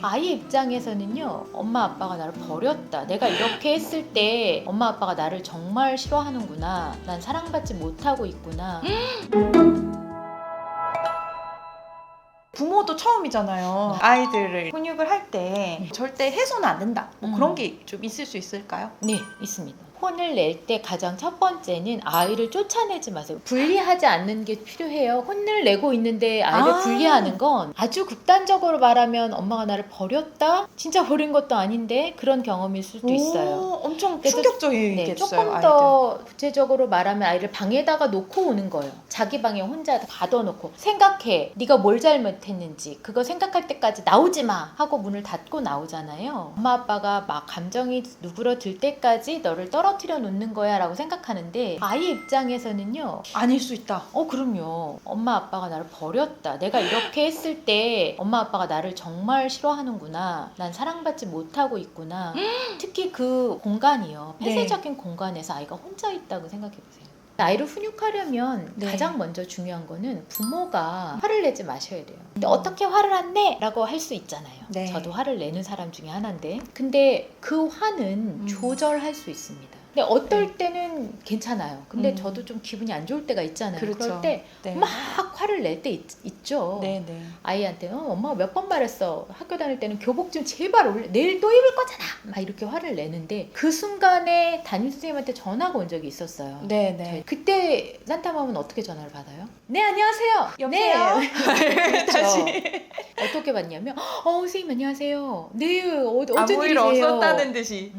아이 입장에서는요, 엄마 아빠가 나를 버렸다, 내가 이렇게 했을 때 엄마 아빠가 나를 정말 싫어하는구나, 난 사랑받지 못하고 있구나. 부모도 처음이잖아요. 아이들을 훈육을 할 때 절대 해서는 안 된다, 뭐 그런 게 좀 있을 수 있을까요? 네, 있습니다. 혼을 낼 때 가장 첫 번째는 아이를 쫓아내지 마세요. 분리하지 않는 게 필요해요. 혼을 내고 있는데 아이를 분리하는 건 아주 극단적으로 말하면 엄마가 나를 버렸다? 진짜 버린 것도 아닌데 그런 경험일 수도 있어요. 엄청 그래서 충격적이겠어요. 조금 아이들. 더 구체적으로 말하면 아이를 방에다가 놓고 오는 거예요. 자기 방에 혼자 가둬놓고 생각해. 네가 뭘 잘못했는지 그거 생각할 때까지 나오지 마 하고 문을 닫고 나오잖아요. 엄마 아빠가 막 감정이 누그러들 때까지 너를 떨어뜨려 놓는 거야 라고 생각하는데, 아이 입장에서는요, 아닐 수 있다. 그럼요. 엄마 아빠가 나를 버렸다, 내가 이렇게 했을 때 엄마 아빠가 나를 정말 싫어하는구나, 난 사랑받지 못하고 있구나. 특히 그 공간이요, 네. 폐쇄적인 공간에서 아이가 혼자 있다고 생각해 보세요. 아이를 훈육하려면 네. 가장 먼저 중요한 거는 부모가 화를 내지 마셔야 돼요. 근데 어떻게 화를 안 내? 라고 할 수 있잖아요. 네. 저도 화를 내는 사람 중에 하나인데, 근데 그 화는 조절할 수 있습니다. 근데 어떨 때는 괜찮아요. 근데 저도 좀 기분이 안 좋을 때가 있잖아요. 그렇죠. 그럴 때 막 화를 낼 때 있죠. 네네. 아이한테 엄마가 몇 번 말했어, 학교 다닐 때는 교복 좀 제발 올려, 내일 또 입을 거잖아, 막 이렇게 화를 내는데, 그 순간에 담임 선생님한테 전화가 온 적이 있었어요. 네네. 그때 산타맘은 어떻게 전화를 받아요? 네, 안녕하세요. 여보세요? 네. 다시. 어떻게 받냐면, 선생님 안녕하세요. 네, 어쩐 아무 일 일이세요? 없었다는 듯이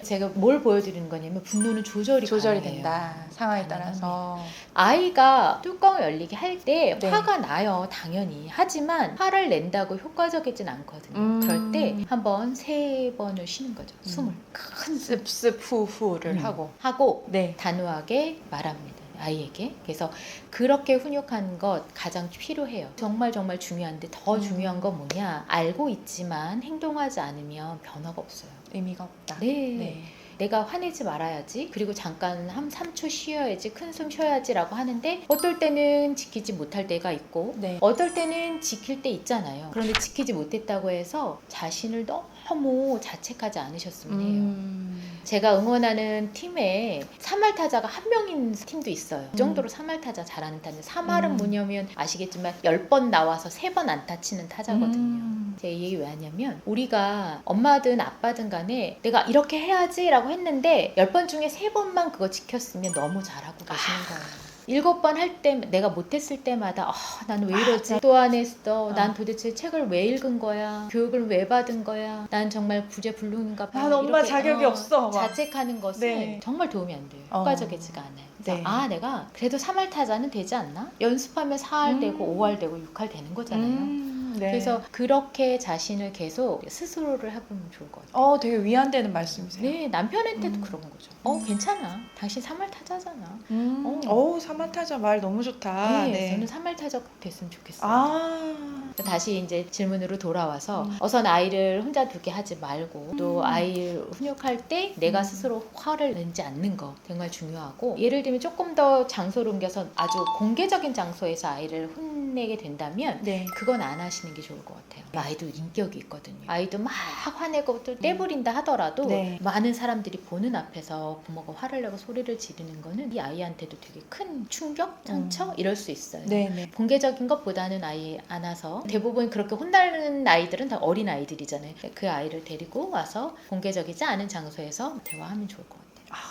제가 뭘 보여드리는 거냐면, 분노는 조절이 조절이 가능해요. 된다. 상황에 따라서. 아이가 뚜껑을 열리게 할 때 네. 화가 나요, 당연히. 하지만 화를 낸다고 효과적이진 않거든요. 그럴 때 한번 3번을 쉬는 거죠. 숨을 큰 습습 후후를 하고 네. 단호하게 말합니다, 아이에게. 그래서 그렇게 훈육하는 것 가장 필요해요. 정말 정말 중요한데, 더 중요한 건 뭐냐, 알고 있지만 행동하지 않으면 변화가 없어요. 의미가 없다. 네. 내가 화내지 말아야지, 그리고 잠깐 한 3초 쉬어야지, 큰 숨 쉬어야지 라고 하는데, 어떨 때는 지키지 못할 때가 있고 네. 어떨 때는 지킬 때 있잖아요. 그런데 지키지 못했다고 해서 자신을 너무 자책하지 않으셨으면 해요. 제가 응원하는 팀에 3할 타자가 한 명인 팀도 있어요. 그 정도로 3할 타자 잘하는 타자. 3할은 뭐냐면 아시겠지만 10번 나와서 3번 안타 치는 타자거든요. 제가 이 얘기 왜 하냐면, 우리가 엄마든 아빠든 간에 내가 이렇게 해야지 라고 했는데 10번 중에 3번만 그거 지켰으면 너무 잘하고 계시는 거예요. 7번 할 때 내가 못했을 때마다 난 왜 이러지? 또 안 했어. 난 도대체 책을 왜 읽은 거야? 교육을 왜 받은 거야? 난 정말 구제불능인가 봐. 난 엄마 이렇게, 자격이 없어. 막. 자책하는 것은 네. 정말 도움이 안 돼요. 효과적이지가 않아요. 그래서 네. 내가 그래도 3할 타자는 되지 않나? 연습하면 4할 되고 5할 되고 6할 되는 거잖아요. 네. 그래서 그렇게 자신을 계속 스스로를 해보면 좋을 것 같아요. 되게 위안되는 말씀이세요. 네, 남편한테도 그런 거죠. 괜찮아. 당신 3할 타자잖아. 3할 타자 말 너무 좋다. 네, 저는 3할 타자 됐으면 좋겠어요. 다시 이제 질문으로 돌아와서, 우선 아이를 혼자 두게 하지 말고, 또 아이를 훈육할 때 내가 스스로 화를 내지 않는 거 정말 중요하고, 예를 들면 조금 더 장소를 옮겨서 아주 공개적인 장소에서 아이를 혼내게 된다면 네. 그건 안 하시는 게 좋을 것 같아요. 아이도 인격이 있거든요. 아이도 막 화내고 또 떼부린다 하더라도 네. 많은 사람들이 보는 앞에서 부모가 화를 내고 소리를 지르는 거는 이 아이한테도 되게 큰 충격, 상처 이럴 수 있어요. 네네. 공개적인 것보다는 아이 안아서, 대부분 그렇게 혼나는 아이들은 다 어린 아이들이잖아요. 그 아이를 데리고 와서 공개적이지 않은 장소에서 대화하면 좋을 것 같아요.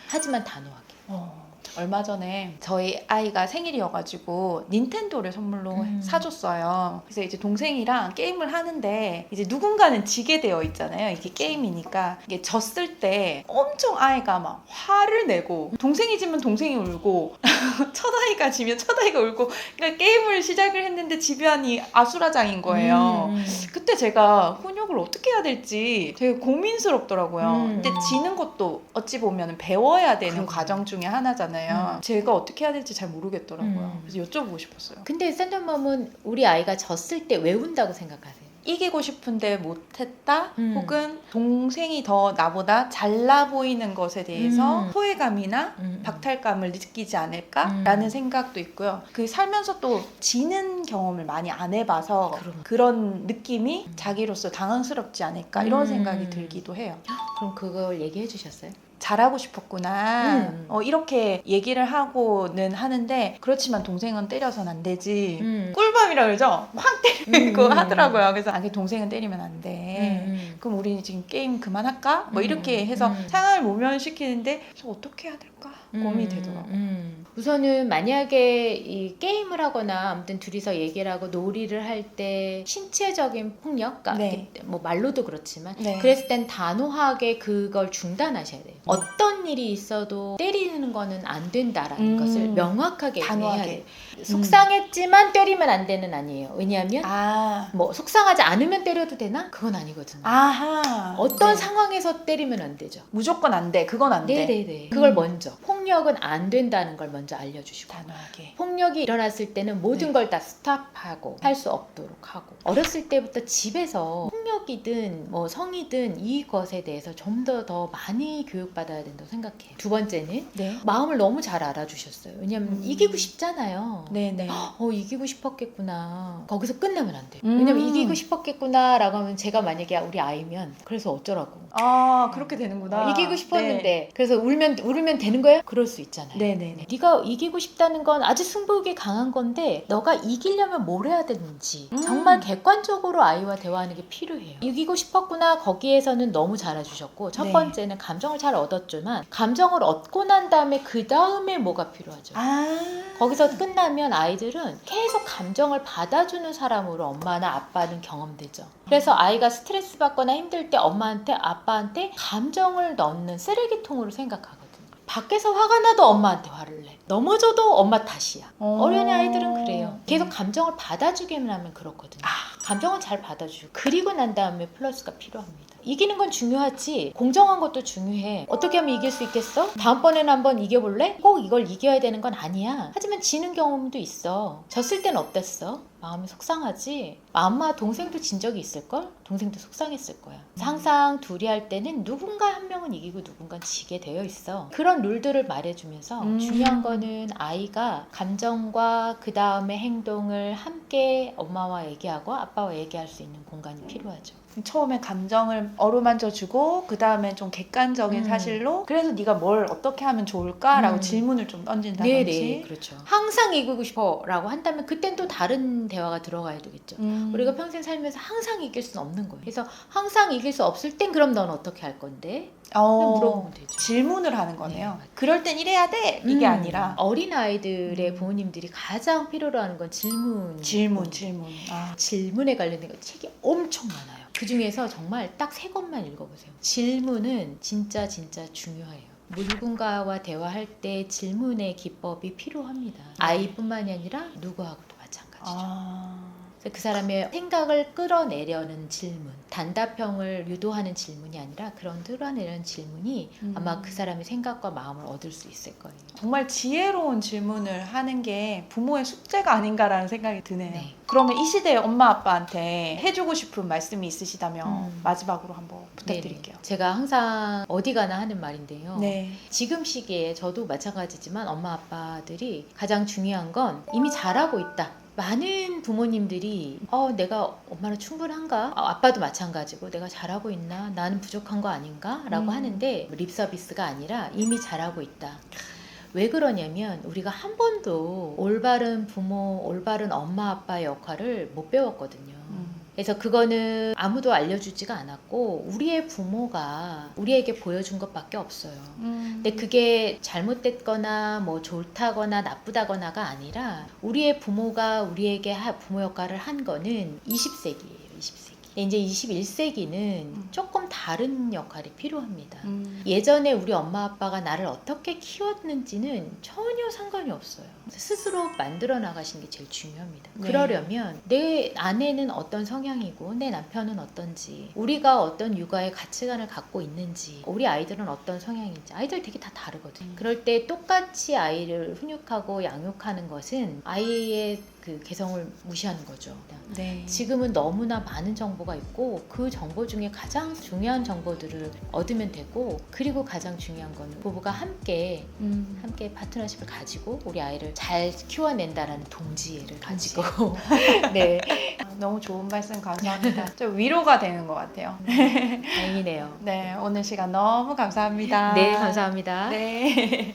하지만 단호하게. 얼마 전에 저희 아이가 생일이어가지고 닌텐도를 선물로 사줬어요. 그래서 이제 동생이랑 게임을 하는데, 이제 누군가는 지게 되어 있잖아요. 이게 게임이니까. 이게 졌을 때 엄청 아이가 막 화를 내고, 동생이 지면 동생이 울고 첫아이가 지면 첫아이가 울고, 그러니까 게임을 시작을 했는데 집요한이 아수라장인 거예요. 그때 제가 훈육을 어떻게 해야 될지 되게 고민스럽더라고요. 근데 지는 것도 어찌 보면 배워야 되는 과정 중에 하나잖아요. 제가 어떻게 해야 될지 잘 모르겠더라고요. 그래서 여쭤보고 싶었어요. 근데 샌드맘은 우리 아이가 졌을 때 왜 운다고 생각하세요? 이기고 싶은데 못했다 음. 혹은 동생이 더 나보다 잘나 보이는 것에 대해서 소외감이나 박탈감을 느끼지 않을까라는 생각도 있고요. 그 살면서 또 지는 경험을 많이 안 해봐서 그런 느낌이 자기로서 당황스럽지 않을까 이런 생각이 들기도 해요. 그럼 그걸 얘기해 주셨어요? 잘하고 싶었구나. 이렇게 얘기를 하고는 하는데 그렇지만 동생은 때려서는 안 되지. 꿀밤이라 그러죠? 확 때리고 하더라고요. 그래서 그 동생은 때리면 안 돼. 그럼 우리 지금 게임 그만할까? 뭐 이렇게 해서 상황을 모면시키는데 저 어떻게 해야 될까? 고민이 되더라고요. 우선은 만약에 이 게임을 하거나 아무튼 둘이서 얘기를 하고 놀이를 할 때 신체적인 폭력, 그러니까 네. 뭐 말로도 그렇지만 네. 그랬을 땐 단호하게 그걸 중단하셔야 돼요. 어떤 일이 있어도 때리는 거는 안 된다라는 것을 명확하게 단호하게. 얘기해야 돼요. 속상했지만 때리면 안 되는 아니에요. 왜냐하면 뭐 속상하지 않으면 때려도 되나? 그건 아니거든요. 아하. 어떤 네. 상황에서 때리면 안 되죠. 무조건 안 돼. 그건 안 돼. 네네네. 그걸 먼저. 폭력은 안 된다는 걸 먼저 알려주시고. 단호하게. 폭력이 일어났을 때는 모든 네. 걸 다 스탑하고 할 수 없도록 하고. 어렸을 때부터 집에서 폭력이든 뭐 성이든 이것에 대해서 좀 더 많이 교육받아야 된다고 생각해요. 두 번째는 네. 마음을 너무 잘 알아주셨어요. 왜냐면 이기고 싶잖아요. 네네. 이기고 싶었겠구나. 거기서 끝내면 안 돼요. 왜냐면 이기고 싶었겠구나 라고 하면 제가 만약에 우리 아이면 그래서 어쩌라고. 그렇게 되는구나. 이기고 싶었는데 네. 그래서 울면 되는 거예요? 그럴 수 있잖아요. 네네. 네가 이기고 싶다는 건 아주 승부욕이 강한 건데 너가 이기려면 뭘 해야 되는지 정말 객관적으로 아이와 대화하는 게 필요해요. 이기고 싶었구나. 거기에서는 너무 잘해주셨고 첫 네. 번째는 감정을 잘 얻었지만 감정을 얻고 난 다음에 그 다음에 뭐가 필요하죠. 거기서 끝나면 아이들은 계속 감정을 받아주는 사람으로 엄마나 아빠는 경험되죠. 그래서 아이가 스트레스 받거나 힘들 때 엄마한테 아빠한테 감정을 넣는 쓰레기통으로 생각하거든요. 밖에서 화가 나도 엄마한테 화를 내. 넘어져도 엄마 탓이야. 어린이 아이들은 그래요. 계속 감정을 받아주기만 하면 그렇거든요. 감정을 잘 받아주고 그리고 난 다음에 플러스가 필요합니다. 이기는 건 중요하지 공정한 것도 중요해. 어떻게 하면 이길 수 있겠어? 다음번에는 한번 이겨볼래? 꼭 이걸 이겨야 되는 건 아니야. 하지만 지는 경험도 있어. 졌을 땐 어땠어? 마음이 속상하지? 엄마 동생도 진 적이 있을걸? 동생도 속상했을 거야. 항상 둘이 할 때는 누군가 한 명은 이기고 누군가 지게 되어 있어. 그런 룰들을 말해주면서 중요한 거는 아이가 감정과 그 다음에 행동을 함께 엄마와 얘기하고 아빠와 얘기할 수 있는 공간이 필요하죠. 처음에 감정을 어루만져주고 그 다음에 좀 객관적인 사실로 그래서 네가 뭘 어떻게 하면 좋을까라고 질문을 좀 던진다든지. 네네, 그렇죠. 항상 이기고 싶어 라고 한다면 그땐 또 다른 대화가 들어가야 되겠죠. 우리가 평생 살면서 항상 이길 수는 없는 거예요. 그래서 항상 이길 수 없을 땐 그럼 넌 어떻게 할 건데? 그냥 물어보면 되죠. 질문을 하는 거네요. 네. 그럴 땐 이래야 돼 이게 아니라 어린 아이들의 부모님들이 가장 필요로 하는 건 질문. 질문에 관련된 거 책이 엄청 많아요. 그 중에서 정말 딱 3권만 읽어보세요. 질문은 진짜 중요해요. 누군가와 대화할 때 질문의 기법이 필요합니다. 아이뿐만이 아니라 누구하고도 마찬가지죠. 그 사람의 생각을 끌어내려는 질문, 단답형을 유도하는 질문이 아니라 그런 끌어내려는 질문이 아마 그 사람의 생각과 마음을 얻을 수 있을 거예요. 정말 지혜로운 질문을 하는 게 부모의 숙제가 아닌가라는 생각이 드네요. 네. 그러면 이 시대에 엄마 아빠한테 해주고 싶은 말씀이 있으시다면 마지막으로 한번 부탁드릴게요. 네네. 제가 항상 어디 가나 하는 말인데요. 네. 지금 시기에 저도 마찬가지지만 엄마 아빠들이 가장 중요한 건 이미 잘하고 있다. 많은 부모님들이 내가 엄마는 충분한가? 아빠도 마찬가지고 내가 잘하고 있나? 나는 부족한 거 아닌가? 라고 하는데 립서비스가 아니라 이미 잘하고 있다. 왜 그러냐면 우리가 한 번도 올바른 부모, 올바른 엄마 아빠의 역할을 못 배웠거든요. 그래서 그거는 아무도 알려주지가 않았고 우리의 부모가 우리에게 보여준 것밖에 없어요. 근데 그게 잘못됐거나 뭐 좋다거나 나쁘다거나가 아니라 우리의 부모가 우리에게 부모 역할을 한 거는 20세기예요. 20세기. 이제 21세기는 조금 다른 역할이 필요합니다. 음. 예전에 우리 엄마 아빠가 나를 어떻게 키웠는지는 전혀 상관이 없어요. 스스로 만들어 나가시는 게 제일 중요합니다. 네. 그러려면 내 아내는 어떤 성향이고 내 남편은 어떤지, 우리가 어떤 육아의 가치관을 갖고 있는지, 우리 아이들은 어떤 성향인지, 아이들 되게 다 다르거든요. 그럴 때 똑같이 아이를 훈육하고 양육하는 것은 아이의 그 개성을 무시하는 거죠. 네. 지금은 너무나 많은 정보가 있고 그 정보 중에 가장 중요한 정보들을 얻으면 되고, 그리고 가장 중요한 건 부부가 함께 파트너십을 가지고 우리 아이를 잘 키워낸다라는 동지를 가지고 네, 너무 좋은 말씀 감사합니다. 좀 위로가 되는 것 같아요. 다행이네요. 네, 오늘 시간 너무 감사합니다. 네, 감사합니다. 네.